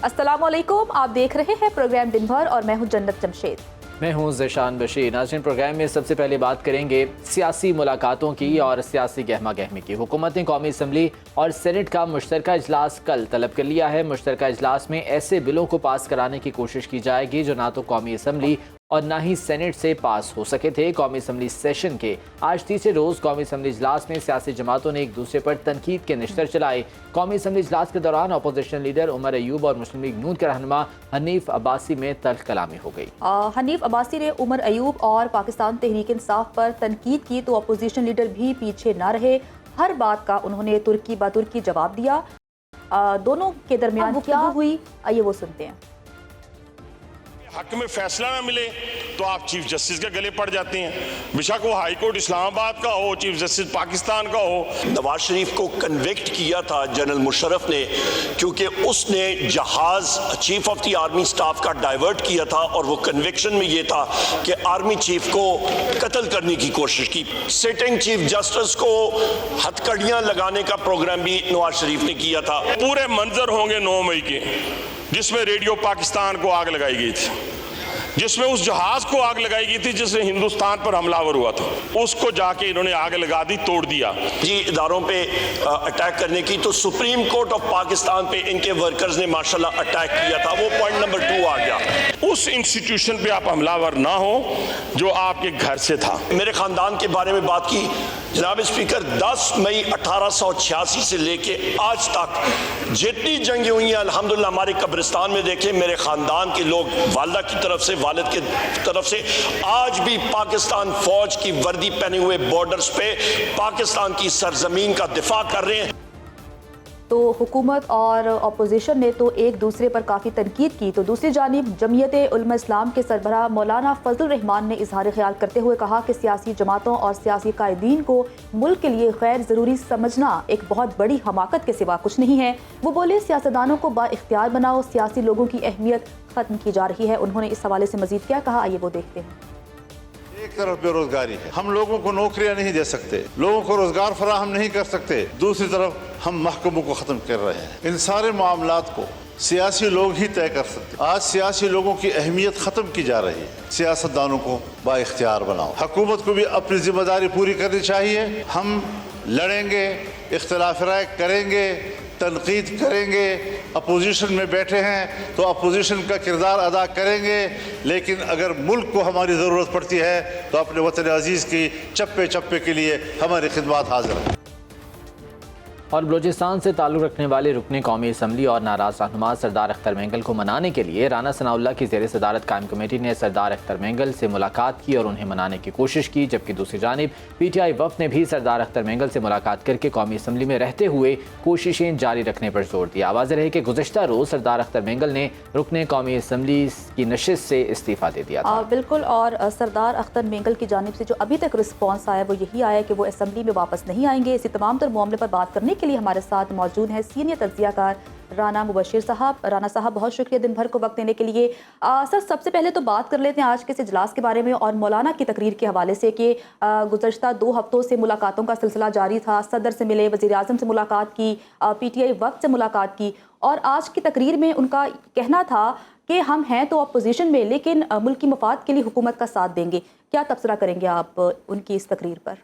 अस्सलाम वालेकुम, आप देख रहे हैं प्रोग्राम दिन भर और मैं हूं जन्नत जमशेद। मैं हूं ज़ीशान बशीर। नाज़रीन, प्रोग्राम में सबसे पहले बात करेंगे सियासी मुलाकातों की और सियासी गहमा गहमी की। हुकूमत ने कौमी असम्बली और सेनेट का मुश्तरका इजलास कल तलब कर लिया है। मुश्तरका इजलास में ऐसे बिलों को पास कराने की कोशिश की जाएगी जो ना तो कौमी असम्बली और ना ही सेनेट से पास हो सके थे। कौमी असम्बली सेशन के आज तीसरे रोज कौमी असम्बली इजलास में सियासी जमातों ने एक दूसरे पर तनकीद के निश्तर चलाए। कौमी असम्बली इजलास के दौरान अपोजिशन लीडर उमर अयूब और मुस्लिम लीग नून के रहनुमा हनीफ अब्बासी में तल्ख कलामी हो गई। हनीफ अब्बासी ने उमर अयूब और पाकिस्तान तहरीक इंसाफ पर तनकीद की तो अपोजिशन लीडर भी पीछे न रहे। हर बात का उन्होंने तुर्की ब तुर्की जवाब दिया। दोनों के दरमियान क्या हुई, आइए वो सुनते हैं। हक में फैसला ना मिले तो आप चीफ जस्टिस के गले पड़ जाते हैं, बेशक वो हाई कोर्ट इस्लामाबाद का हो, चीफ जस्टिस पाकिस्तान का हो। नवाज शरीफ को कन्विक्ट किया था जनरल मुशर्रफ ने, क्योंकि उसने जहाज chief of the army staff का डाइवर्ट किया था और वो कन्विक्शन में ये था कि आर्मी चीफ को कत्ल करने की कोशिश की। सिटिंग चीफ जस्टिस को हथकड़ियां लगाने का प्रोग्राम भी नवाज शरीफ ने किया था। पूरे मंजर होंगे 9 मई के जिसमें रेडियो पाकिस्तान को आग लगाई गई थी, जिसमें उस जहाज को आग लगाई गई थी जिससे हिंदुस्तान पर हमलावर हुआ था, उसको जाके इन्होंने आग लगा दी, तोड़ दिया। जी इदारों पे अटैक करने की तो सुप्रीम कोर्ट ऑफ पाकिस्तान पे इनके वर्कर्स ने माशाल्लाह अटैक किया था, वो पॉइंट नंबर 2 आ गया। उस इंस्टीट्यूशन पे आप हमलावर ना हो जो आपके घर से था। मेरे खानदान के बारे में बात की जनाब स्पीकर, 10 मई 1886 से लेके आज तक जितनी जंगें हुई हैं अल्हम्दुलिल्लाह हमारे कब्रिस्तान में देखें, मेरे खानदान के लोग वालिदा की तरफ से, वालिद की तरफ से आज भी पाकिस्तान फौज की वर्दी पहने हुए बॉर्डर्स पे पाकिस्तान की सरजमीन का दिफा कर रहे हैं। तो हुकूमत और अपोजिशन ने तो एक दूसरे पर काफ़ी तनकीद की, तो दूसरी जानिब जमीयत उलमा इस्लाम के सरबराह मौलाना फजल रहमान ने इजहार ख्याल करते हुए कहा कि सियासी जमातों और सियासी कायदीन को मुल्क के लिए गैर ज़रूरी समझना एक बहुत बड़ी हमाकत के सिवा कुछ नहीं है। वो बोले सियासतदानों को बाइख्तियार बनाओ, सियासी लोगों की अहमियत ख़त्म की जा रही है। उन्होंने इस हवाले से मज़ीद क्या कहा, आइए वो देखते हैं। एक तरफ बेरोजगारी है, हम लोगों को नौकरियां नहीं दे सकते, लोगों को रोजगार फराहम नहीं कर सकते, दूसरी तरफ हम महकमों को खत्म कर रहे हैं। इन सारे मामलात को सियासी लोग ही तय कर सकते। आज सियासी लोगों की अहमियत खत्म की जा रही है। सियासतदानों को बाइख्तियार बनाओ। हुकूमत को भी अपनी जिम्मेदारी पूरी करनी चाहिए। हम लड़ेंगे, इख्तिलाफ राय करेंगे, तनकीद करेंगे, अपोजिशन में बैठे हैं तो अपोजिशन का किरदार अदा करेंगे, लेकिन अगर मुल्क को हमारी ज़रूरत पड़ती है तो अपने वतन अजीज़ की चप्पे चप्पे के लिए हमारी खिदमत हाजिर है। और बलूचिस्तान से ताल्लुक़ रखने वाले रुकने कौमी असम्बली और नाराज़ रहनुमा सरदार अख्तर मेंगल को मनाने के लिए राना सनाउल्लाह की ज़ेर सदारत कायम कमेटी ने सरदार अख्तर मेंगल से मुलाकात की और उन्हें मनाने की कोशिश की, जबकि दूसरी जानिब PTI वफ़द ने भी सरदार अख्तर मेंगल से मुलाकात करके कौमी असम्बली में रहते हुए कोशिशें जारी रखने पर जोर दिया। वाज़ेह रहे कि गुज़िश्ता रोज़ सरदार अख्तर मेंगल ने रुकने कौमी असम्बली की नशिस्त से इस्तीफ़ा दे दिया था। बिल्कुल, और सरदार अख्तर मेंगल की जानिब से जो अभी तक रिस्पॉन्स आया वो यही आया कि वो असम्बली में वापस नहीं आएंगे। इसी तमाम तर मामले पर बात करने के लिए हमारे साथ मौजूद हैं सीनियर तज्जियाकार राना मुबशिर साहब। राना साहब, बहुत शुक्रिया दिन भर को वक्त देने के लिए। सर, सबसे पहले तो बात कर लेते हैं आज के इस इजलास के बारे में और मौलाना की तकरीर के हवाले से कि गुज़श्ता 2 हफ्तों से मुलाकातों का सिलसिला जारी था। सदर से मिले, वज़ीर आज़म से मुलाकात की, PTI वफ़द से मुलाकात की और आज की तकरीर में उनका कहना था कि हम हैं तो अपोजिशन में लेकिन मुल्क की मफाद के लिए हुकूमत का साथ देंगे। क्या तबसरा करेंगे आप उनकी इस तकरीर पर?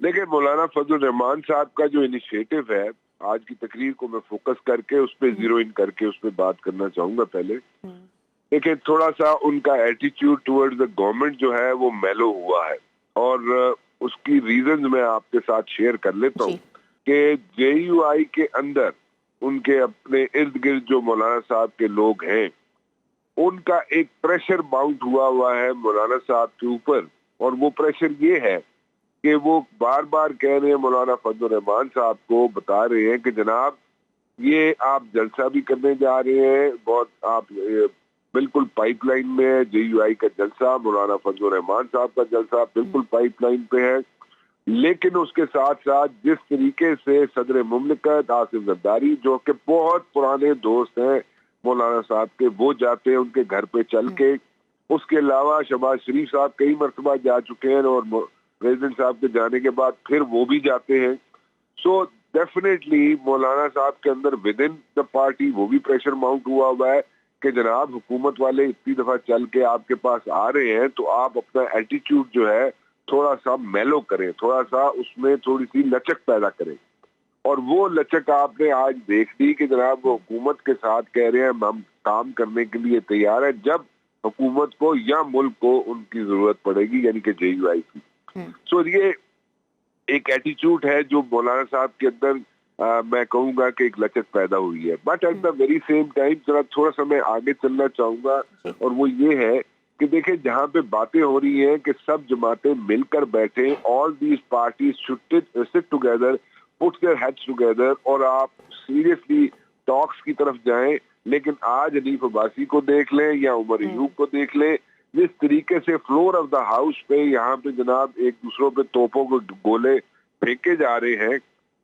देखिए, मौलाना फजल रहमान साहब का जो इनिशिएटिव है, आज की तकरीर को मैं फोकस करके उस पर जीरो इन करके उस पर बात करना चाहूंगा। पहले देखिए, थोड़ा सा उनका एटीट्यूड टुवर्ड्स द गवर्नमेंट जो है वो मेलो हुआ है और उसकी रीजन मैं आपके साथ शेयर कर लेता हूँ कि JUI के अंदर उनके अपने इर्द गिर्द जो मौलाना साहब के लोग हैं, उनका एक प्रेशर माउंट हुआ है मौलाना साहब के ऊपर, और वो प्रेशर ये है कि वो बार बार कह रहे हैं, मौलाना फजल रहमान साहब को बता रहे हैं कि जनाब ये आप जलसा भी करने जा रहे हैं, बहुत आप बिल्कुल पाइपलाइन में है। JUI का जलसा, मौलाना फजल रहमान साहब का जलसा बिल्कुल पाइपलाइन पे है, लेकिन उसके साथ साथ जिस तरीके से सदर मुमलिकत आसिफ जरदारी जो कि बहुत पुराने दोस्त हैं मौलाना साहब के, वो जाते हैं उनके घर पे चल के। उसके अलावा शहबाज शरीफ साहब कई मरतबा जा चुके हैं और प्रेसिडेंट साहब के जाने के बाद फिर वो भी जाते हैं। सो डेफिनेटली मौलाना साहब के अंदर विद इन द पार्टी वो भी प्रेशर माउंट हुआ है कि जनाब हुकूमत वाले इतनी दफा चल के आपके पास आ रहे हैं तो आप अपना एटीट्यूड जो है थोड़ा सा मेलो करें, थोड़ा सा उसमें थोड़ी सी लचक पैदा करें। और वो लचक आपने आज देख ली कि जनाब वो हुकूमत के साथ कह रहे हैं हम काम करने के लिए तैयार है जब हुकूमत को या मुल्क को उनकी जरूरत पड़ेगी, यानी कि JUI की। सो ये एक एटीट्यूड है जो मौलाना साहब के अंदर मैं कहूंगा कि एक लचक पैदा हुई है। But at the very same time जरा थोड़ा सा मैं आगे चलना चाहूंगा, और वो ये है कि देखिए जहां पे बातें हो रही हैं कि सब जमातें मिलकर बैठे, all these parties should sit together, put their heads together, और आप सीरियसली टॉक्स की तरफ जाएं। लेकिन आज हनीफ अब्बासी को देख लें या उमर अयूब को देख लें, जिस तरीके से फ्लोर ऑफ द हाउस पे यहाँ पे जनाब एक दूसरों पे तोपों को गोले फेंके जा रहे हैं,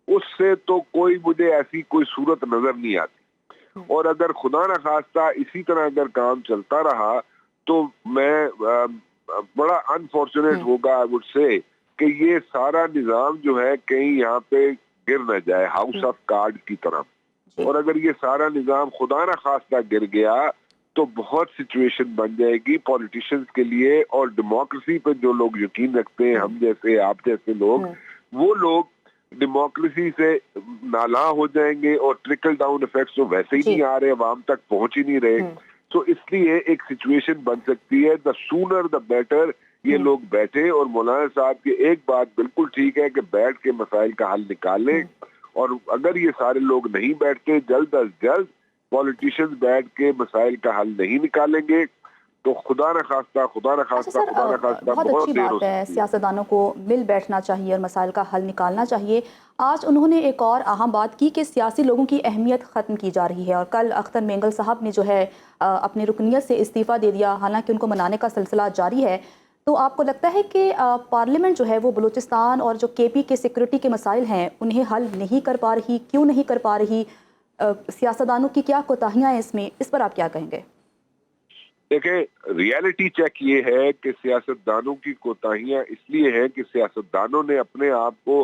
उससे तो कोई मुझे ऐसी कोई सूरत नजर नहीं आती। और अगर खुदा न खास्ता इसी तरह अगर काम चलता रहा तो मैं बड़ा अनफॉर्चुनेट होगा आई वुड से कि ये सारा निजाम जो है कहीं यहाँ पे गिर न जाए हाउस ऑफ कार्ड की तरह। और अगर ये सारा निजाम खुदा न खास्ता गिर गया तो बहुत सिचुएशन बन जाएगी पॉलिटिशियंस के लिए, और डेमोक्रेसी पे जो लोग यकीन रखते हैं, हम जैसे आप जैसे लोग, वो लोग डेमोक्रेसी से नाला हो जाएंगे और ट्रिकल डाउन इफेक्ट्स तो वैसे ही नहीं आ रहे, अवाम तक पहुंच ही नहीं रहे। तो इसलिए एक सिचुएशन बन सकती है, द सूनर द बेटर ये लोग बैठे। और मौलाना साहब की एक बात बिल्कुल ठीक है कि बैठ के मसाइल का हल निकालें, और अगर ये सारे लोग नहीं बैठते, जल्द अज जल्द पॉलिटिशियंस बैठ के मसाइल का हल नहीं निकालेंगे तो खुदा न खास्ता बहुत अच्छी बात है, सियासतदानों को मिल बैठना चाहिए और मसाइल का हल निकालना चाहिए। आज उन्होंने एक और अहम बात की कि सियासी लोगों की अहमियत ख़त्म की जा रही है, और कल अख्तर मेंगल साहब ने जो है अपनी रुकनियत से इस्तीफ़ा दे दिया, हालांकि उनको मनाने का सिलसिला जारी है। तो आपको लगता है कि पार्लियामेंट जो है वो बलूचिस्तान और जो KP के सिक्योरिटी के मसाइल हैं उन्हें हल नहीं कर पा रही, क्यों नहीं कर पा रही? सियासतदानों की क्या कोताहियाँ हैं इसमें, इस पर आप क्या कहेंगे? देखिए, रियलिटी चेक ये है कि सियासतदानों की कोताहियां इसलिए है कि सियासतदानों ने अपने आप को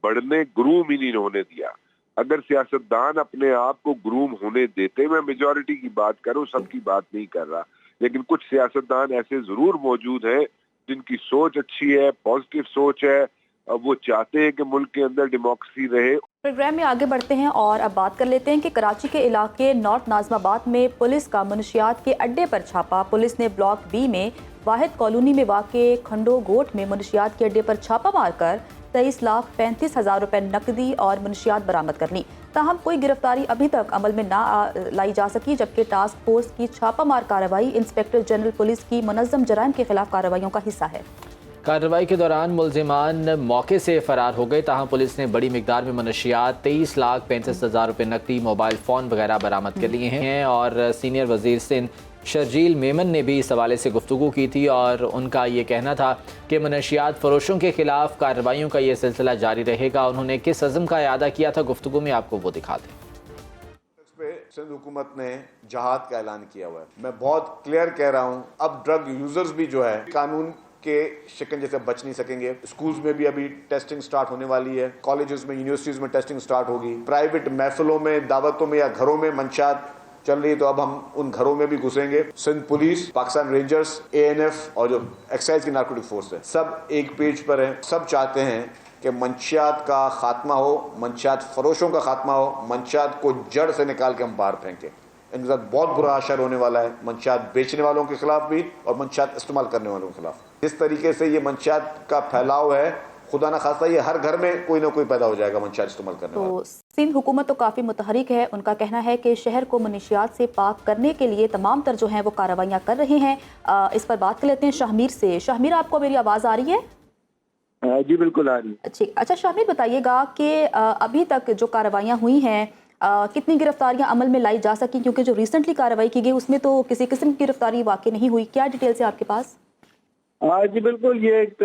बढ़ने ग्रूम ही नहीं होने दिया। अगर सियासतदान अपने आप को ग्रूम होने देते, मैं मेजॉरिटी की बात कर रहा हूँ, सबकी बात नहीं कर रहा, लेकिन कुछ सियासतदान ऐसे जरूर मौजूद हैं जिनकी सोच अच्छी है, पॉजिटिव सोच है, वो चाहते हैं कि मुल्क के अंदर डेमोक्रेसी रहे। प्रोग्राम में आगे बढ़ते हैं और अब बात कर लेते हैं कि कराची के इलाके नॉर्थ नाज़िमाबाद में पुलिस का मनशियात के अड्डे पर छापा। पुलिस ने ब्लॉक B में वाहिद कॉलोनी में वाक़े खंडो गोट में मनशियात के अड्डे पर छापा मारकर 23,35,000 रुपए नकदी और मनशियात बरामद कर ली। ताहम कोई गिरफ्तारी अभी तक अमल में ना लाई जा सकी, जबकि टास्क फोर्स की छापामार कार्रवाई इंस्पेक्टर जनरल पुलिस की मुनज़्ज़म जराइम के खिलाफ कार्रवाइयों का हिस्सा है। कार्रवाई के दौरान मुलजिमान मौके से फरार हो गए, ताहम पुलिस ने बड़ी मिकदार में मनशियात 23,35,000 रुपए नकदी, मोबाइल फ़ोन वगैरह बरामद कर लिए हैं। और सीनियर वज़ीर सिंध शर्जील मेमन ने भी इस हवाले से गुफ्तगू की थी, और उनका ये कहना था कि मनशियात फरोशों के खिलाफ कार्रवाइयों का ये सिलसिला जारी रहेगा। उन्होंने किस अज़म का इआदा किया था, गुफ्तगू में आपको वो दिखा दें। सिंध हुकूमत ने जहाद का ऐलान किया हुआ है। मैं बहुत क्लियर कह रहा हूँ, अब ड्रग यूजर्स भी जो है कानून के शिकंजे से बच नहीं सकेंगे। स्कूल्स में भी अभी टेस्टिंग स्टार्ट होने वाली है, कॉलेजेस में, यूनिवर्सिटीज में टेस्टिंग स्टार्ट होगी, प्राइवेट महफिलों में, दावतों में या घरों में मंशात चल रही है तो अब हम उन घरों में भी घुसेंगे। Sindh police, Pakistan rangers, ANF और जो एक्साइज की नार्कोटिक फोर्स है, सब एक पेज पर है। सब चाहते हैं कि मंशियात का खात्मा हो, मंशियात फरोशों का खात्मा हो, मंशियात को जड़ से निकाल के हम बाहर फेंकें। इनके साथ बहुत बुरा असर होने वाला है मंशियात बेचने वालों के खिलाफ भी और मंशियात इस्तेमाल करने वालों के खिलाफ। जिस तरीके से ये मंशियात का फैलाव है, खुदा ना खास्ता ये हर घर में कोई ना कोई पैदा हो जाएगा मंशियात इस्तेमाल करने वाला। तो सिंध हुकूमत तो काफ़ी मुतहरिक है। उनका कहना है कि शहर को मनशियात से पाक करने के लिए तमाम तर जो हैं वो कार्रवाइयाँ कर रहे हैं। इस पर बात कर लेते हैं शाहमीर से। शाहमीर, आपको मेरी आवाज़ आ रही है? जी बिल्कुल आ रही है। ठीक, अच्छा शाहमीर बताइएगा कि अभी तक जो कार्रवाइयाँ हुई हैं कितनी गिरफ्तारियां अमल में लाई जा सकी, क्योंकि जो रिसेंटली कार्रवाई की गई उसमें तो किसी किस्म की गिरफ्तारी वाकई नहीं हुई। क्या डिटेल्स है आपके पास? जी बिल्कुल, ये एक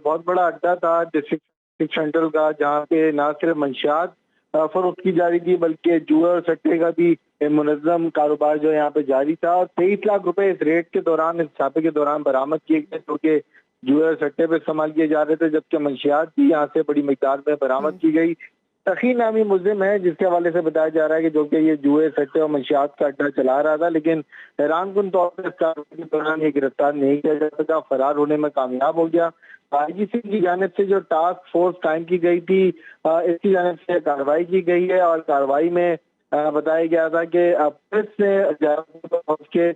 बहुत बड़ा अड्डा था डिस्ट्रिक्ट सेंट्रल का, जहाँ पे ना सिर्फ मंशियात फरोख्त की जा रही थी बल्कि जुआ और सट्टे का भी मुनज़्ज़म कारोबार जो यहाँ पे जारी था। और 23 लाख रुपए इस रेड के दौरान, इस छापे के दौरान बरामद किए गए, जो कि जुए और सट्टे पे इस्तेमाल किए जा रहे थे, जबकि मंशियात भी यहाँ से बड़ी मिकदार में बरामद की गई। तकी नामी मुलजिम है, जिसके हवाले से बताया जा रहा है कि जो कि ये जुए, सट्टे और मंशियात का अड्डा चला रहा था, लेकिन हैरान कुन तौर पर इस कार्रवाई के दौरान ये गिरफ्तार नहीं किया जा सका, फरार होने में कामयाब हो गया। आईजी सिंह की जानिब से जो टास्क फोर्स कायम की गई थी, इसकी जानिब से कार्रवाई की गई है और कार्रवाई में बताया गया था कि पुलिस ने के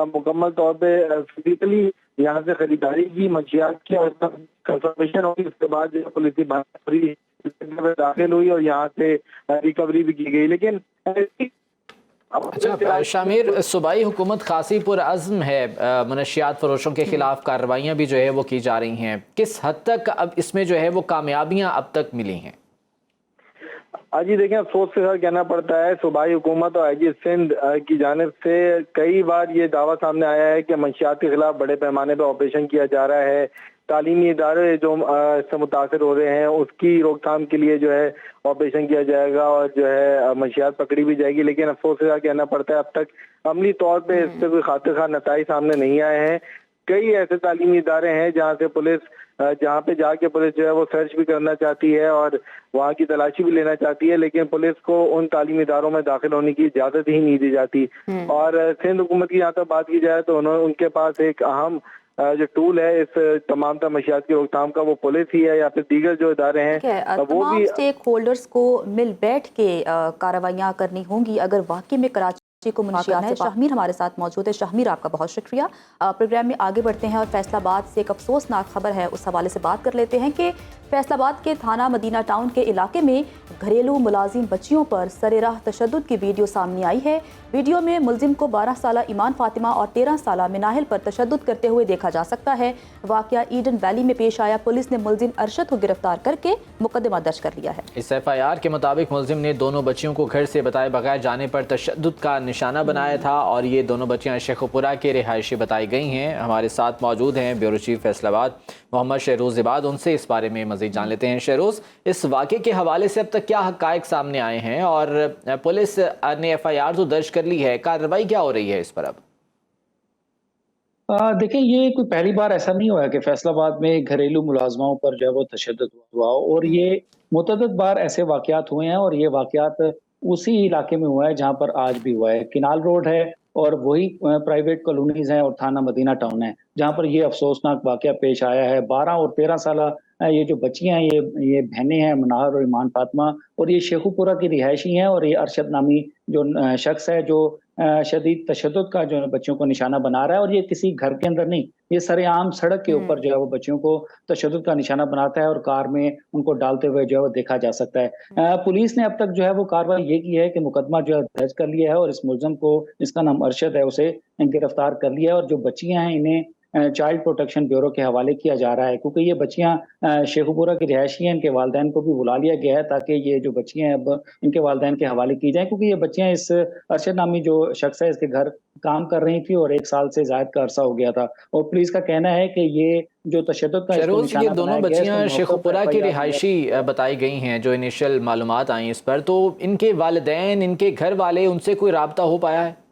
मुकम्मल तौर पे फिजिकली यहाँ से खरीदारी की, मंशियात की और कंफर्मेशन होगी, उसके बाद जो पुलिस की पूरी दाखिल हुई और यहाँ से रिकवरी भी की गई। लेकिन अच्छा शामिर, सूबाई हुकूमत खासी पुरअज़्म है, मनशियात फरोशों के खिलाफ कार्रवाइयाँ भी जो है वो की जा रही हैं, किस हद तक अब इसमें जो है वो कामयाबियाँ अब तक मिली हैं? जी देखें, अफसोस के साथ कहना पड़ता है, सूबाई हुकूमत और आईजी सिंध की जानिब से कई बार ये दावा सामने आया है कि मंशियात के खिलाफ बड़े पैमाने पर ऑपरेशन किया जा रहा है, तालीमी इदारे जो इससे मुतासर हो रहे हैं उसकी रोकथाम के लिए जो है ऑपरेशन किया जाएगा और जो है मंशियात पकड़ी भी जाएगी। लेकिन अफसोस के साथ कहना पड़ता है अब तक अमली तौर पे इस पर कोई खातिर खा नताइज सामने नहीं आए हैं। कई ऐसे तालीमी इदारे हैं जहाँ से पुलिस जहाँ पे जाके पुलिस जो है वो सर्च भी करना चाहती है और वहाँ की तलाशी भी लेना चाहती है, लेकिन पुलिस को उन तालीमी इदारों में दाखिल होने की इजाजत ही नहीं दी जाती। और सिंध हुकूमत की यहाँ तक बात की जाए तो उनके पास एक अहम जो टूल है इस तमाम मंशियात की रोकथाम का, वो पुलिस ही है या फिर दीगर जो इदारे हैं वो भी। स्टेक होल्डर्स को मिल बैठ के कार्रवाइयाँ करनी होंगी अगर वाकई में कराची को मुंशियात है। शाहमीर हमारे साथ मौजूद है। शाहमीर, आपका बहुत शुक्रिया। प्रोग्राम में आगे बढ़ते हैं और फैसलाबाद से एक अफसोसनाक खबर है, उस हवाले से बात कर लेते हैं कि फैसलाबाद के थाना मदीना टाउन के इलाके में घरेलू मुलाजिम बच्चियों पर सरेराह तशद्दुद की वीडियो सामने आई है। वीडियो में मुलजिम को 12 साला ईमान फातिमा और 13 साला मिनाहिल पर तशद्दुद करते हुए देखा जा सकता है। वाकया ईडन वैली में पेश आया। पुलिस ने मुलजिम अरशद को गिरफ्तार करके मुकदमा दर्ज कर लिया है। इस FIR के मुताबिक मुलजिम ने दोनों बच्चियों को घर से बताए बगैर जाने पर तशद्दुद का निशाना बनाया था और ये दोनों बच्चियां शेखुपुरा के रिहायशी बताई गई हैं। हमारे साथ मौजूद हैं ब्यूरो चीफ फैसलाबाद मोहम्मद शहरोज़ इबाद, उनसे इस बारे में मज़ीद जान लेते हैं। शहरोज़, इस वाक़े के हवाले से अब तक क्या हक़ाइक़ सामने आए हैं और पुलिस ने FIR तो दर्ज कर ली है, कार्रवाई क्या हो रही है इस पर अब? देखिए, ये कोई पहली बार ऐसा नहीं हुआ है कि फैसलाबाद में घरेलू मुलाजमाओं पर जो है वो तशद्दुद हुआ और ये मुतअद्दिद बार ऐसे वाक़यात हुए हैं और ये वाक़यात उसी इलाके में हुआ है जहाँ पर आज भी हुआ है। किनाल रोड है और वही प्राइवेट कॉलोनीज हैं और थाना मदीना टाउन है जहाँ पर ये अफसोसनाक वाक़या पेश आया है। 12 और 13 साला ये जो बच्चियां हैं ये बहनें हैं, मनाहर और ईमान फातिमा, और ये शेखुपुरा की रिहायशी हैं और ये अरशद नामी जो शख्स है जो शदीद तशद्दुद का जो बच्चियों को निशाना बना रहा है और ये किसी घर के अंदर नहीं, ये सरेआम सड़क के ऊपर जो है वो बच्चियों को तशद्दुद का निशाना बनाता है और कार में उनको डालते हुए जो है वो देखा जा सकता है। पुलिस ने अब तक जो है वो कार्रवाई ये की है कि मुकदमा जो है दर्ज कर लिया है और इस मुलजम को, जिसका नाम अरशद है, उसे गिरफ्तार कर लिया है और जो बच्चियां हैं इन्हें चाइल्ड प्रोटेक्शन ब्यूरो के हवाले किया जा रहा है क्योंकि ये बच्चियां शेखुपुरा की रिहायशी हैं। इनके वालिदैन को भी बुला लिया गया है ताकि ये जो बच्चियां हैं अब इनके वालिदैन के हवाले की जाएं क्योंकि ये बच्चियां इस अरशद नामी जो शख्स है इसके घर काम कर रही थी और 1 साल से ज़ायद का अरसा हो गया था और पुलिस का कहना है कि ये जो तशद्दुद का ये दोनों बच्चियां शेखुपुरा की रिहायशी बताई गई हैं। जो इनिशियल मालूमात आई इस पर, तो इनके वालिदैन, इनके घर वाले, उनसे कोई राब्ता हो पाया है?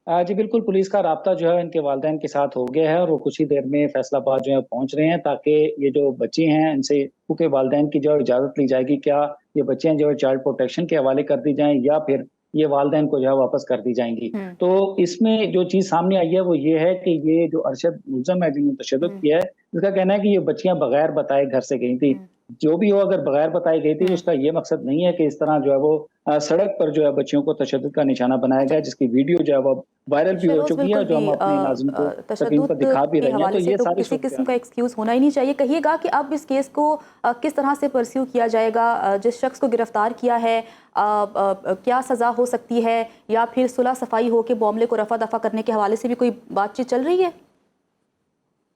जी बिल्कुल, पुलिस का राब्ता जो है इनके वालिदैन के साथ हो गया है और वो कुछ ही देर में फैसलाबाद जो है पहुंच रहे हैं ताकि ये जो बच्चे हैं इनसे उनके वालिदैन की जो इजाज़त ली जाएगी, क्या ये बच्चियां जो है चाइल्ड प्रोटेक्शन के हवाले कर दी जाएं या फिर ये वालिदैन को जो है वापस कर दी जाएंगी। तो इसमें जो चीज़ सामने आई है वो ये है कि ये जो अरशद मुलज़म है जिन्होंने तशद्दुद किया है, इसका कहना है कि ये बच्चियां बगैर बताए घर से गई थी। जो भी हो, अगर बगैर बताई गई थी उसका ये मकसद नहीं है कि इस तरह जो है वो सड़क पर जो है बच्चियों को तशद्दुद का निशाना बनाया गया, जिसकी वीडियो जो है वो वायरल भी हो चुकी है जो हम अपने नाज़रीन को स्क्रीन पर दिखा भी रहे हैं। तो ये सारी किसी किस्म का एक्सक्यूज होना ही नहीं चाहिए। कहिएगा कि अब इस केस को किस तरह से परस्यू किया जाएगा, जिस शख्स को गिरफ्तार किया है क्या सज़ा हो सकती है या फिर सुलह सफाई हो के मामले को रफा दफा करने के हवाले से भी कोई बातचीत चल रही है?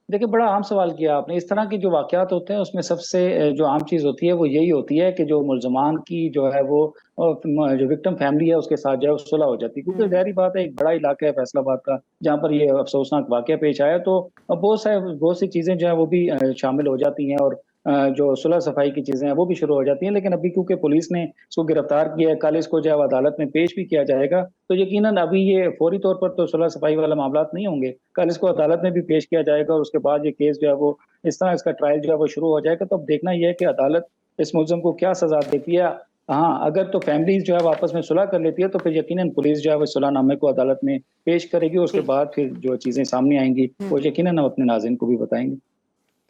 देखिए, बड़ा अहम सवाल किया आपने। इस तरह के जो वाक़यात होते हैं उसमें सबसे जो आम चीज़ होती है वो यही होती है कि जो मुलज़मान की जो है वो जो विक्टिम फैमिली है उसके साथ जो है सुलह हो जाती है क्योंकि ज़ाहिर बात है एक बड़ा इलाका है फैसलाबाद का जहाँ पर ये अफसोसनाक वाक़या पेश आया तो बहुत सी चीज़ें जो है वो भी शामिल हो जाती हैं और जो सुलह सफाई की चीज़ें हैं वो भी शुरू हो जाती हैं। लेकिन अभी क्योंकि पुलिस ने इसको गिरफ्तार किया है, कल इसको जो है अदालत में पेश भी किया जाएगा, तो यकीनन अभी ये फौरी तौर पर तो सुलह सफाई वाला मामला नहीं होंगे। कल इसको अदालत में भी पेश किया जाएगा और उसके बाद ये केस जो है वो इस तरह इसका ट्रायल जो है वो शुरू हो जाएगा। तो अब देखना यह है कि अदालत इस मुलज़म को क्या सज़ा देती है। हाँ, अगर तो फैमिलीज जो है आपस में सुलह कर लेती है तो फिर यकीनन पुलिस जो है वो सुलहनामे को अदालत में पेश करेगी और उसके बाद फिर जो चीज़ें सामने आएंगी वो यकीनन हम अपने नाज़रीन को भी बताएंगे।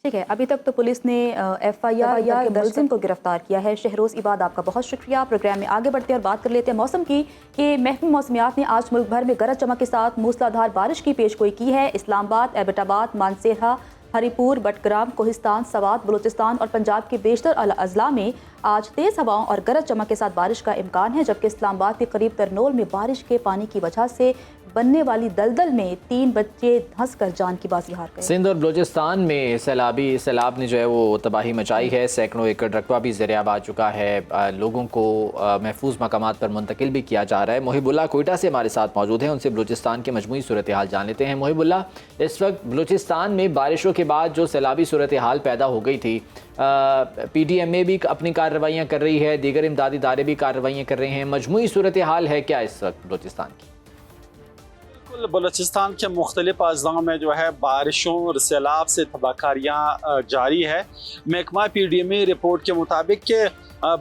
ठीक है, अभी तक तो पुलिस ने FIR मुलजिम को गिरफ्तार किया है। शहरोज़ इबाद, आपका बहुत शुक्रिया। प्रोग्राम में आगे बढ़ते हैं और बात कर लेते हैं मौसम की कि महकमा मौसमियात ने आज मुल्क भर में गरज चमक के साथ मूसलाधार बारिश की पेशगोई की है। इस्लामाबाद, एबटाबाद, मानसेरा, हरीपुर, बटग्राम, कोहिस्तान, सवात, बलूचिस्तान और पंजाब के बेशतर अजला में आज तेज़ हवाओं और गरज चमक के साथ बारिश का इम्कान है, जबकि इस्लामाबाद के करीब तरनोल में बारिश के पानी की वजह से बनने वाली दलदल में 3 बच्चे धंस कर जान की बाजी हार गए। सिंध और बलूचिस्तान में सैलाब ने जो है वो तबाही मचाई है। सैकड़ों एकड़ रकबा भी ज़ेर-ए-आब आ चुका है। लोगों को महफूज मकामात पर मुंतकिल भी किया जा रहा है। मुहिबुल्लाह कोयटा से हमारे साथ मौजूद हैं, उनसे बलूचिस्तान की मजमूई सूरत हाल जान लेते हैं। मुहिबुल्लाह, इस वक्त बलूचिस्तान में बारिशों के बाद जो सैलाबी सूरत हाल पैदा हो गई थी, PDMA भी अपनी कार्रवाइयाँ कर रही है, दीगर इमदादी इदारे भी कार्रवाइयाँ कर रहे हैं, मजमूई सूरत हाल है क्या इस वक्त बलूचिस्तान की? बलूचिस्तान के मुख्तलिफ अजला में जो है बारिशों और सैलाब से तबाहकारियाँ जारी है। महकमा PDMA रिपोर्ट के मुताबिक कि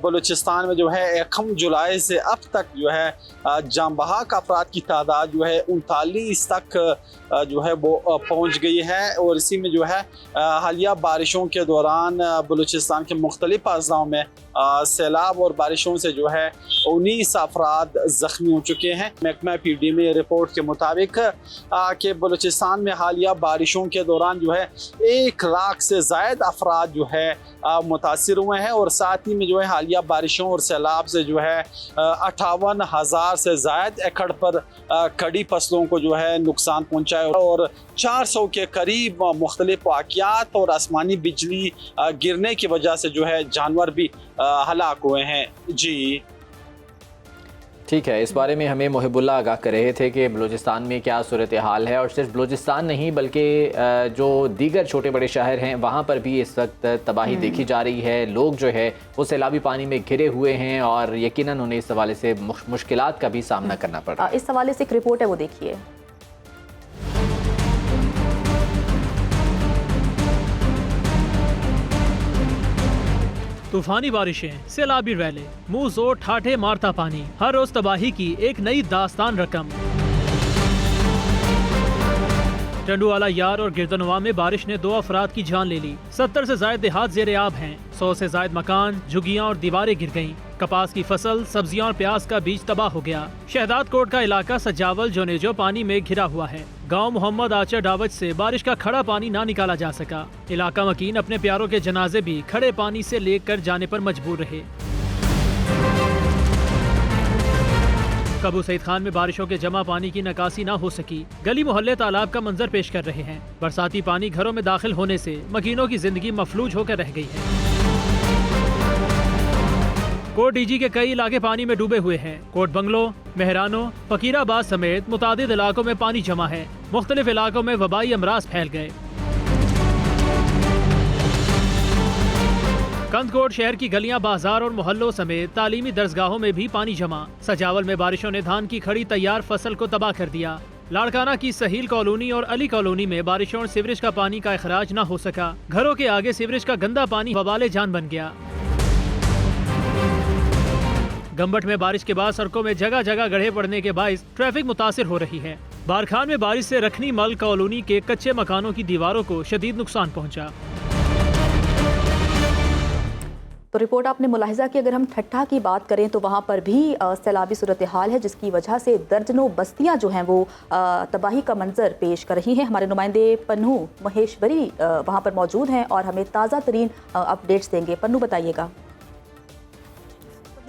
बलूचिस्तान में जो है 1 जुलाई से अब तक जो है जान बहक अफराद की तादाद जो है 39 तक जो है वो पहुँच गई है। और इसी में जो है हालिया बारिशों के दौरान बलूचिस्तान के मुख्तलिफ अजलाओं में सैलाब और बारिशों से जो है 19 अफराद ज़ख्मी हो चुके हैं। महकमा PDMA रिपोर्ट के मुताबिक कि बलूचिस्तान में हालिया बारिशों के दौरान जो है 1 लाख से ज़ायद अफराद जो है मुतासिर हुए हैं और साथ ही में जो है हालिया बारिशों और सैलाब से जो है 58,000 से ज़ायद एकड़ पर खड़ी फसलों को जो है नुकसान पहुँचा है और 400 के करीब मुख्तलिफ वाक़यात और आसमानी बिजली गिरने की वजह से जो है जानवर भी हलाक हुए हैं। जी ठीक है, इस बारे में हमें मुहिबुल्लाह आगाह कर रहे थे कि बलूचिस्तान में क्या सूरत हाल है, और सिर्फ बलूचिस्तान नहीं बल्कि जो दीगर छोटे बड़े शहर हैं वहाँ पर भी इस वक्त तबाही देखी जा रही है। लोग जो है वो सैलाबी पानी में घिरे हुए हैं और यकीनन उन्हें इस हवाले से मुश्किलात का भी सामना करना पड़ रहा है। इस हवाले से एक रिपोर्ट है, वो देखिए। तूफानी बारिशें, सैलाबी रैले, मुंह जोर ठाठे मारता पानी, हर रोज तबाही की एक नई दास्तान रकम। टंडुवाला यार और गिरदनवा में बारिश ने 2 अफराद की जान ले ली। 70 से ज्यादा देहात ज़ेर-ए-आब हैं। 100 से ज्यादा मकान, झुग्गियां और दीवारें गिर गईं। कपास की फसल, सब्जियां और प्याज का बीज तबाह हो गया। शहदाद कोट का इलाका सजावल जोनेजो पानी में घिरा हुआ है। गांव मोहम्मद आचर डावच से बारिश का खड़ा पानी ना निकाला जा सका। इलाका मकीन अपने प्यारों के जनाजे भी खड़े पानी से लेकर जाने पर मजबूर रहे। कबू सईद खान में बारिशों के जमा पानी की निकासी ना हो सकी। गली मोहल्ले तालाब का मंजर पेश कर रहे हैं। बरसाती पानी घरों में दाखिल होने से मकीनों की जिंदगी मफलूज होकर रह गई है। कोट डीजी के कई इलाके पानी में डूबे हुए हैं। कोट बंगलो, मेहरानो, फकीराबाद समेत मुतादिद इलाकों में पानी जमा है। मुख्तलिफ इलाकों में वबाई अमराज फैल गए। कंदकोट शहर की गलियां, बाजार और मोहल्लों समेत तालीमी दरसगाहों में भी पानी जमा। सजावल में बारिशों ने धान की खड़ी तैयार फसल को तबाह कर दिया। लाड़काना की सहील कॉलोनी और अली कॉलोनी में बारिशों और सीवरेज का पानी का इखराज न हो सका। घरों के आगे सीवरेज का गंदा पानी वबाले जान बन गया। गंबट में बारिश के बाद सड़कों में जगह जगह गड्ढे पड़ने के बाइस ट्रैफिक मुतासिर हो रही है। बारखान में बारिश से रखनी मल कॉलोनी के कच्चे मकानों की दीवारों को शदीद नुकसान पहुंचा। तो रिपोर्ट आपने मुलाहिजा की। अगर हम ठट्ठा की बात करें तो वहाँ पर भी सैलाबी सूरत हाल है, जिसकी वजह से दर्जनों बस्तियाँ जो हैं वो तबाही का मंजर पेश कर रही हैं। हमारे नुमाइंदे पन्नू महेश्वरी वहाँ पर मौजूद हैं और हमें ताज़ा तरीन अपडेट्स देंगे। पन्नू, बताइएगा।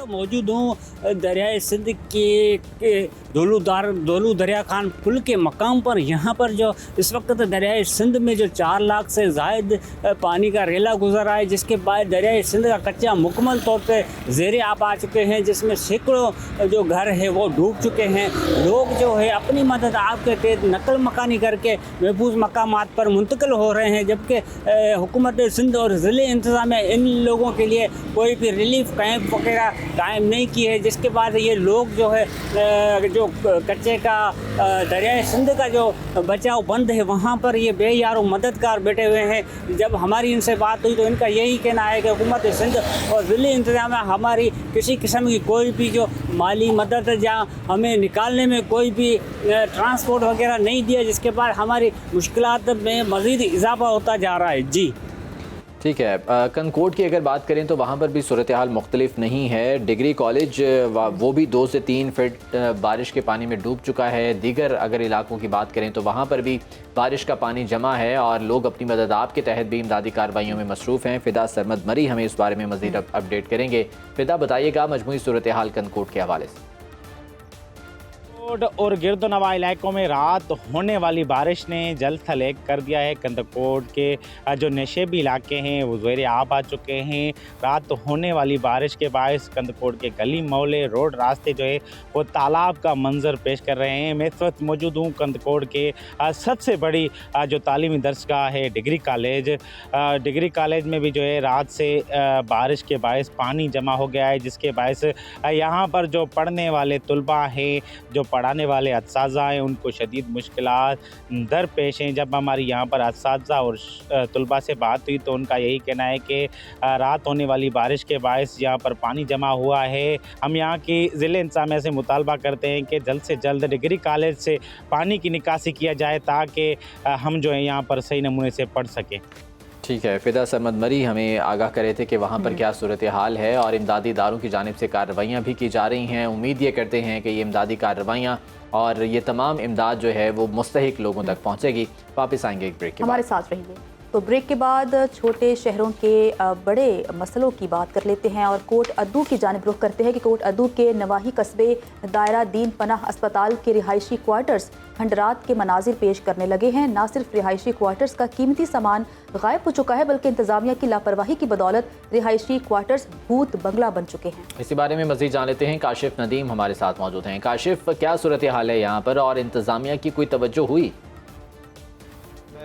मौजूद हूँ दरियाए सिंध के दोलू दरिया खान पुल के मकाम पर। यहाँ पर जो इस वक्त दरियाए सिंध में जो 4 लाख से ज़ायद पानी का रेला गुजर रहा है, जिसके बाद दरियाए सिंध का कच्चा मुकम्मल तौर पे ज़ेर-ए-आब आ चुके हैं, जिसमें सैकड़ों जो घर है वो डूब चुके हैं। लोग जो है अपनी मदद आपके तहत नकल मकानी करके महफूज मकामात पर मुंतकिल हो रहे हैं, जबकि हुकूमत सिंध और ज़िले इंतज़ामिया इन लोगों के लिए कोई भी रिलीफ कैंप वगैरह कायम नहीं की है, जिसके बाद ये लोग जो है जो कच्चे का दरियाए सिंध का जो बचाव बंद है वहाँ पर ये बेयार और मददगार बैठे हुए हैं। जब हमारी इनसे बात हुई तो इनका यही कहना है कि हुकूमत सिंध और ज़िली इंतज़ामिया हमारी किसी किस्म की कोई भी जो माली मदद या हमें निकालने में कोई भी ट्रांसपोर्ट वगैरह नहीं दिया, जिसके बाद हमारी मुश्किलात में मज़ीद इजाफा होता जा रहा है। जी ठीक है, कनकोट की अगर बात करें तो वहाँ पर भी सूरत हाल मुख्तलिफ नहीं है। डिग्री कॉलेज वो भी 2 से 3 फीट बारिश के पानी में डूब चुका है। दीगर अगर इलाकों की बात करें तो वहाँ पर भी बारिश का पानी जमा है और लोग अपनी मदद आप के तहत भी इमदादी कार्रवाइयों में मसरूफ़ हैं। फ़िदा सरमद मरी हमें इस बारे में मज़ीद अपडेट करेंगे। फ़िदा, बताइएगा मजमूई सूरत हाल कनकोट के हवाले से। और गिरदोनवा इलाकों में रात होने वाली बारिश ने जल थल एक कर दिया है। कंदकोट के जो नशेबी इलाके हैं वो ज़ेर आब आ चुके हैं। रात होने वाली बारिश के बायस कंदकोट के गली मोहल्ले रोड रास्ते जो है वो तालाब का मंजर पेश कर रहे हैं। मैं इस वक्त मौजूद हूँ कंदकोट के सबसे बड़ी जो तालीमी दरसगाह है डिग्री कॉलेज। डिग्री कॉलेज में भी जो है रात से बारिश के बायस पानी जमा हो गया है, जिसके बायस यहाँ पर जो पढ़ने वाले तलबा हैं, जो पढ़ाने वाले असातिज़ा हैं, उनको शदीद मुश्किलात दरपेश हैं। जब हमारी यहाँ पर असातिज़ा और तलबा से बात हुई तो उनका यही कहना है कि रात होने वाली बारिश के बायस यहाँ पर पानी जमा हुआ है। हम यहाँ की ज़िले इंतज़ामिया से मुतालबा करते हैं कि जल्द से जल्द डिग्री कॉलेज से पानी की निकासी किया जाए ताकि हम जो है यहाँ पर सही नमूने से पढ़ सकें। ठीक है, फ़िदा सरमद मरी हमें आगाह करे थे कि वहाँ पर क्या सूरत हाल है और इमदादी इदारों की जानिब से कार्रवाइयाँ भी की जा रही हैं। उम्मीद ये करते हैं कि ये इमदादी कार्रवाइयाँ और ये तमाम इमदाद जो है वो मुस्तहिक लोगों तक पहुँचेगी। वापस आएंगे एक ब्रेक के बाद। हमारे साथ रहिए। तो ब्रेक के बाद छोटे शहरों के बड़े मसलों की बात कर लेते हैं और कोट अद्दू की जानिब रुख करते हैं कि कोट अद्दू के नवाही कस्बे दायरा दीन पनाह अस्पताल के रिहायशी क्वार्टर्स खंडरात के मनाजिर पेश करने लगे हैं। न सिर्फ रिहायशी क्वार्टर्स का कीमती सामान गायब हो चुका है बल्कि इंतजामिया की लापरवाही की बदौलत रिहायशी क्वार्टर्स भूत बंगला बन चुके हैं। इसी बारे में मज़ीद जान लेते हैं। काशिफ नदीम हमारे साथ मौजूद हैं। काशिफ, क्या सूरत हाल है यहाँ पर और इंतजामिया की कोई तवज्जो हुई?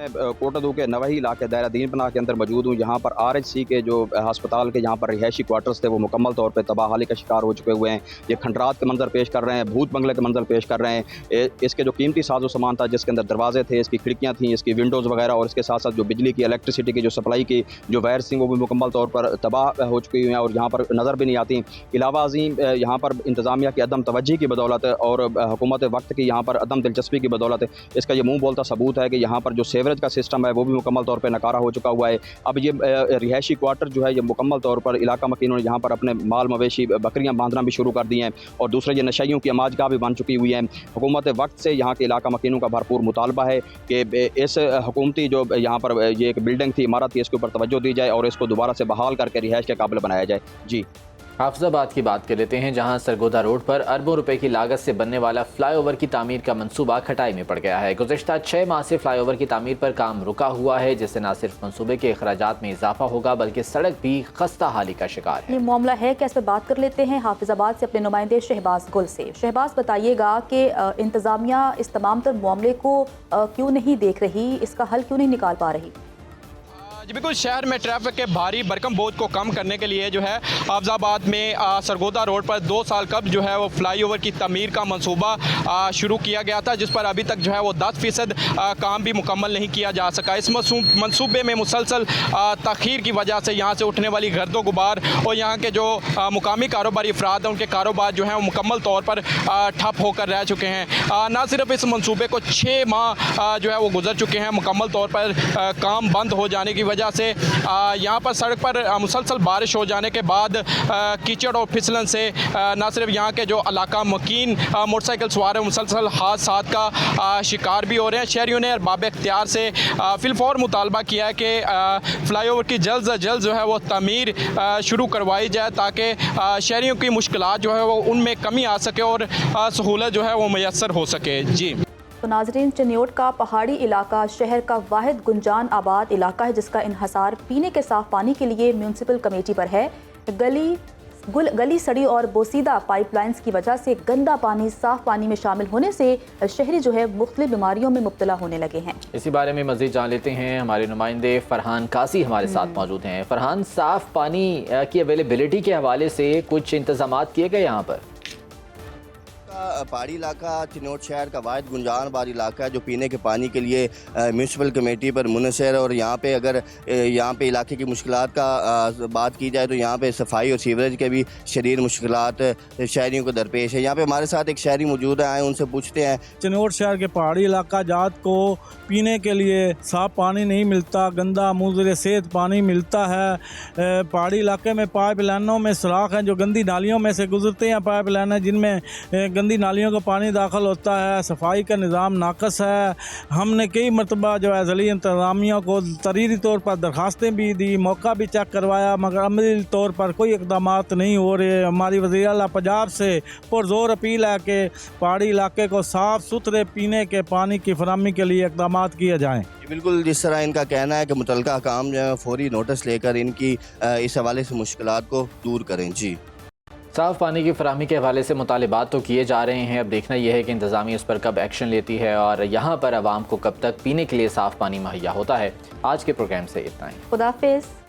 कोट अद्दू के नवाही इलाके दायरा दीन पनाह के अंदर मौजूद हूँ। यहाँ पर RHC के जो हस्पताल के यहाँ पर रिहायशी क्वार्टर्स थे वो मुकम्मल तौर पे तबाहाली का शिकार हो चुके हुए हैं। ये खंडरात के मंजर पेश कर रहे हैं, भूत बंगले के मंजर पेश कर रहे हैं। इसके जो कीमती साजो सामान था, जिसके अंदर दरवाजे थे, इसकी खिड़कियाँ थीं, इसकी विंडोज़ वगैरह और इसके साथ साथ जो बिजली की इलेक्ट्रिसिटी की जो सप्लाई की जो वायर्स थी वो भी मुकम्मल तौर पर तबाह हो चुकी हुई हैं और यहाँ पर नज़र भी नहीं आती। इलावा अज़ीम यहाँ पर इंतजामिया की अदम तवज्जी की बदौलत और हुकूमत वक्त की यहाँ पर अदम दिलचस्पी की बदौलत इसका ये मुँह बोलता सबूत है कि यहाँ पर जो सीवरेज का सिस्टम है वो भी मुकम्मल तौर पर नकारा हो चुका हुआ है। अब ये रिहायशी क्वार्टर जो है ये मुकम्मल तौर पर इलाका मकीनों ने यहाँ पर अपने माल मवेशी बकरियाँ बांधना भी शुरू कर दी हैं और दूसरे ये नशाइयों की अमाजगाह भी बन चुकी हुई है। हुकूमत वक्त से यहाँ के इलाका मकीनों का भरपूर मुतालबा है कि इस हुकूमती जो यहाँ पर ये एक बिल्डिंग थी, इमारत थी, इसके ऊपर तवज्जो दी जाए और इसको दोबारा से बहाल करके रिहाइश के काबिल बनाया जाए। जी, हाफिजाबाद की बात कर लेते हैं, जहां सरगोदा रोड पर अरबों रुपए की लागत से बनने वाला फ्लाईओवर की तामीर का मंसूबा खटाई में पड़ गया है। गुज़श्ता 6 माह से फ्लाईओवर की तामीर पर काम रुका हुआ है, जिससे न सिर्फ मंसूबे के अखराजात में इजाफा होगा बल्कि सड़क भी खस्ता हाली का शिकार है। ये मामला है कि इस पर बात कर लेते हैं हाफिजाबाद से अपने नुमाइंदे शहबाज गुल से। शहबाज, बताइएगा कि इंतजामिया इस तमाम तर मामले को क्यों नहीं देख रही, इसका हल क्यों नहीं निकाल पा रही? जी बिल्कुल, शहर में ट्रैफिक के भारी भरकम बोझ को कम करने के लिए जो है हाफिजाबाद में सरगोदा रोड पर 2 साल कब जो है वो फ्लाईओवर की तमीर का मंसूबा शुरू किया गया था, जिस पर अभी तक जो है वो 10% काम भी मुकम्मल नहीं किया जा सका। इस मंसूबे में मुसलसल तखीर की वजह से यहाँ से उठने वाली गर्दो गुबार और यहाँ के जो मुकामी कारोबारी अफराद हैं उनके कारोबार जो है वो मुकम्मल तौर पर ठप होकर रह चुके हैं। ना सिर्फ इस मंसूबे को 6 माह जो है वो गुजर चुके हैं मुकम्मल तौर पर काम बंद हो जाने की वजह से यहाँ पर सड़क पर मुसलसल बारिश हो जाने के बाद कीचड़ और फिसलन से न सिर्फ यहाँ के जो इलाका मकीन मोटरसाइकिल सवार हैं मुसलसल हादसात का शिकार भी हो रहे हैं। शहरियों ने अरबाब इख्तियार से फिलफौर मुतालबा किया है कि फ्लाईओवर की जल्द से जल्द जो है वो तमीर शुरू करवाई जाए ताकि शहरियों की मुश्किलात जो है वो उनमें कमी आ सके और सहूलत जो है वो मैसर हो सके। जी, तो नाजरीन, चिन्योट का पहाड़ी इलाका शहर का वाहिद गुंजान आबाद इलाका है जिसका इन्हसार पीने के साफ पानी के लिए म्यूनसिपल कमेटी पर है। गली गली सड़ी और बोसीदा पाइपलाइंस की वजह से गंदा पानी साफ पानी में शामिल होने से शहरी जो है मुख्तलिफ बीमारियों में मुब्तला होने लगे हैं। इसी बारे में मज़ीद जान लेते हैं, हमारे नुमाइंदे फरहान कासी हमारे साथ मौजूद हैं। फरहान, साफ पानी की अवेलेबिलिटी के हवाले से कुछ इंतजामात किए गए यहाँ पर? पहाड़ी इलाका चिनौट शहर का वाहिद गुंजान बार इलाका है जो पीने के पानी के लिए म्यूनसिपल कमेटी पर मुनहसर है। और यहाँ पे अगर यहाँ पे इलाके की मुश्किलात का बात की जाए तो यहाँ पे सफाई और सीवरेज के भी शदीद मुश्किलात शहरियों को दरपेश है। यहाँ पे हमारे साथ एक शहरी मौजूद है, उनसे पूछते हैं। चिनौट शहर के पहाड़ी इलाका जात को पीने के लिए साफ पानी नहीं मिलता, गंदा मुज़र सेहत पानी मिलता है। पहाड़ी इलाके में पाइप लाइनों में सुराख हैं जो गंदी नालियों में से गुजरते हैं, पाइप लाइनें जिनमें गंदी नालियों का पानी दाखिल होता है। सफाई का निज़ाम नाकस है। हमने कई मरतबा जो है ज़िली इंतज़ामिया को तरीरी तौर पर दरखास्तें भी दी, मौका भी चेक करवाया, मगर अमली तौर पर कोई इक़दाम नहीं हो रहे। हमारी वज़ीर आला पंजाब से पुरज़ोर अपील है कि पहाड़ी इलाके को साफ़ सुथरे पीने के पानी की फराहमी के लिए इक़दाम किए जाएँ। बिल्कुल जिस तरह इनका कहना है कि मुतल्लिका हकाम जो है फौरी नोटिस लेकर इनकी इस हवाले से मुश्किलात को दूर करें। जी, साफ़ पानी की फराहमी के हवाले से मुतालिबात तो किए जा रहे हैं, अब देखना यह है कि इंतज़ामिया इस पर कब एक्शन लेती है और यहाँ पर आवाम को कब तक पीने के लिए साफ़ पानी मुहैया होता है। आज के प्रोग्राम से इतना ही। खुदा हाफिज़।